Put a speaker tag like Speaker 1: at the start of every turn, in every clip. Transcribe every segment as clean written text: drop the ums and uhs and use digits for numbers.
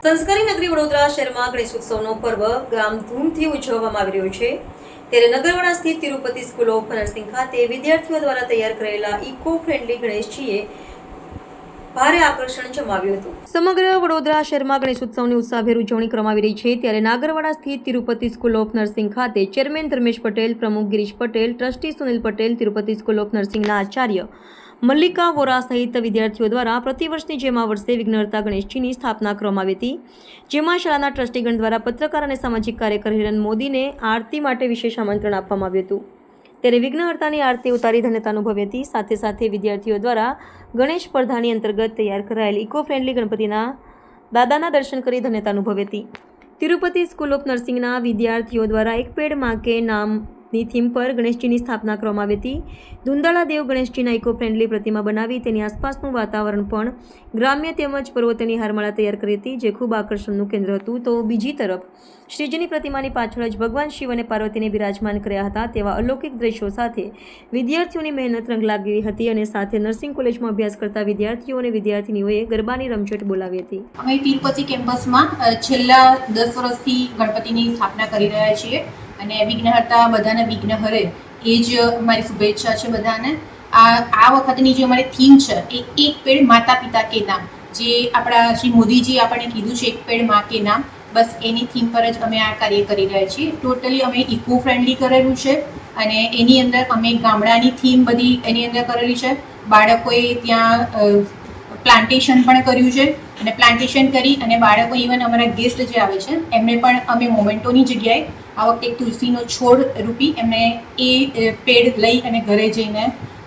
Speaker 1: સંસ્કારી નગરી વડોદરા શહેરમાં ગણેશોત્સવનો પર્વ ધામધૂમથી ઉજવવામાં આવી રહ્યો છે ત્યારે નગરવાડા સ્થિત તિરુપતિ સ્કૂલ ઓફ નર્સિંગ ખાતે વિદ્યાર્થીઓ દ્વારા તૈયાર કરેલા ઇકો ફ્રેન્ડલી ગણેશજીએ ભારે આકર્ષણ જમાવ્યું હતું। સમગ્ર વડોદરા શહેરમાં ગણેશોત્સવની ઉત્સાહભેર ઉજવણી કરવામાં આવી રહી છે ત્યારે નાગરવાડા સ્થિત તિરુપતિ સ્કૂલ ઓફ નર્સિંગ ખાતે ચેરમેન ધર્મેશ પટેલ, પ્રમુખ Girish Patel, trustee Sunil Patel, Tirupati school of નર્સિંગના આચાર્ય મલ્લિકા વોરા સહિત વિદ્યાર્થીઓ દ્વારા પ્રતિવર્ષની જેમ આ વર્ષે વિઘ્નહર્તા ગણેશજીની સ્થાપના કરવામાં આવી હતી, જેમાં શાળાના ટ્રસ્ટીગણ દ્વારા પત્રકાર અને સામાજિક કાર્યકર હિરન મોદીને આરતી માટે વિશેષ આમંત્રણ આપવામાં આવ્યું હતું। ત્યારે વિઘ્નહર્તાની આરતી ઉતારી ધન્યતા અનુભવી હતી। સાથે સાથે વિદ્યાર્થીઓ દ્વારા ગણેશ સ્પર્ધાની અંતર્ગત તૈયાર કરાયેલ ઇકો ફ્રેન્ડલી ગણપતિના દાદાના દર્શન કરી ધન્યતા અનુભવી હતી। તિરુપતિ સ્કૂલ ઓફ નર્સિંગના વિદ્યાર્થીઓ દ્વારા એક પેડ માં કે નામની થીમ પર ગણેશજીની સ્થાપના કરવામાં આવી હતી। ધુંધાળા દેવ ગણેશજીના ઇકો ફ્રેન્ડલી પ્રતિમા બનાવી તેની આસપાસનું વાતાવરણ પણ ગ્રામ્ય તેમજ પર્વતોની હારમાળા તૈયાર કરી હતી, જે ખૂબ આકર્ષણનું કેન્દ્ર હતું। તો બીજી તરફ શ્રીજીની પ્રતિમાની પાછળ જ ભગવાન શિવ અને પાર્વતીને બિરાજમાન કર્યા હતા તેવા અલૌકિક દ્રશ્યો સાથે વિદ્યાર્થીઓની મહેનત રંગ લાગી હતી અને સાથે નર્સિંગ કોલેજમાં અભ્યાસ કરતા વિદ્યાર્થીઓ અને વિદ્યાર્થીનીઓએ ગરબાની રમઝટ બોલાવી હતી।
Speaker 2: અમે તિરુપતિ કેમ્પસમાં છેલ્લા 10 વર્ષથી ગણપતિની સ્થાપના કરી રહ્યા છીએ અને વિઘ્નહર્તા બધાના વિઘ્ન હરે એ જ અમારી શુભેચ્છા છે બધાને। આ વખતની જે અમારી થીમ છે એ એક પેડ માતા પિતા કે નામ, જે આપણા શ્રી મોદીજી આપણને કીધું છે, એક પેડ માં કે નામ, બસ એની થીમ પર જ અમે આ કાર્ય કરી રહ્યા છીએ। ટોટલી અમે ઇકો ફ્રેન્ડલી કરેલું છે અને એની અંદર અમે ગામડાની થીમ બધી એની અંદર કરેલી છે। બાળકોએ ત્યાં પ્લાન્ટેશન પણ કર્યું છે અને પ્લાન્ટેશન કરી અને બાળકો ઇવન અમારા ગેસ્ટ જે આવે છે એમને પણ અમે મોમેન્ટોની જગ્યાએ આ વખતે એક તુલસીનો છોડ રૂપી એમને એ પેડ લઈ અને ઘરે જઈને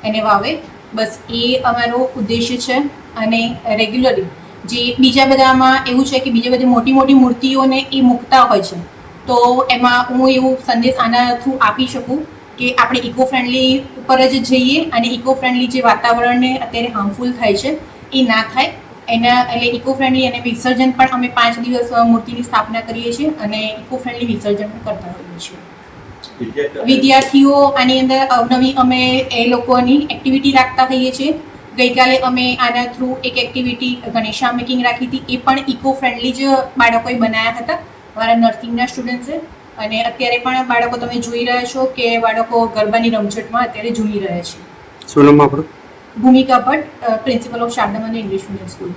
Speaker 2: એને વાવે, બસ એ અમારો ઉદ્દેશ્ય છે। અને રેગ્યુલરલી જે બીજા બધામાં એવું છે કે બીજી બધી મોટી મોટી મૂર્તિઓને એ મૂકતા હોય છે, તો એમાં હું એવું સંદેશ આના થ્રુ આપી શકું કે આપણે ઇકો ફ્રેન્ડલી ઉપર જ જઈએ અને ઇકો ફ્રેન્ડલી જે વાતાવરણને અત્યારે હાર્મફુલ થાય છે એ ના થાય એના, એટલે ઇકો ફ્રેન્ડલી અને વિસર્જન પણ અમે 5 દિવસ મૂર્તિની સ્થાપના કરીએ છીએ અને ઇકો ફ્રેન્ડલી વિસર્જન પણ કરતા હોઈએ છીએ। વિદ્યાર્થીઓ આની અંદર અવનવી અમે એ લોકોની એક્ટિવિટી રાખતા હોઈએ છીએ। ગઈકાલે અમે આના થ્રુ એક એક્ટિવિટી ગણેશા મેકિંગ રાખી હતી, એ પણ ઇકો ફ્રેન્ડલી જ બાળકોએ બનાવ્યા હતા, અમારા નર્સિંગના સ્ટુડન્ટ્સે। અને અત્યારે પણ બાળકો તમે જોઈ રહ્યા છો કે બાળકો ગરબાની રમઝટમાં અત્યારે ઝૂમી રહ્યા છે।
Speaker 3: શું નામ આપણું?
Speaker 2: ભૂમિકા ભટ્ટ, પ્રિન્સિપલ ઓફ શારદા મંદિર ઇંગ્લિશ મીડિયમ સ્કૂલ।